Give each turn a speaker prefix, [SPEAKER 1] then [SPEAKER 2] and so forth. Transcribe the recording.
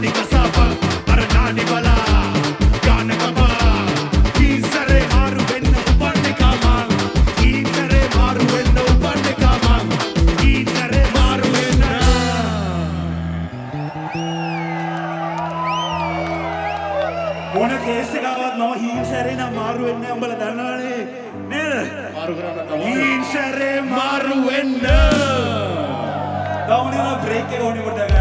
[SPEAKER 1] නාඩි කසාපන් අර නාඩි බලා ගාන කපා ඊසරේ මාරු වෙන්න උපන්නේ කමං ඊතරේ මාරු වෙන්න උපන්නේ කමං ඊතරේ මාරු වෙන්න මොන කේස් එකවත් මම ඊසරේ නම් මාරු වෙන්නේ උඹලා දන්නවනේ නේද මාරු කරන්න තමයි ඊසරේ මාරු වෙන්න තවනේ බ්‍රේක් එක ඕනේ පොඩ්ඩක්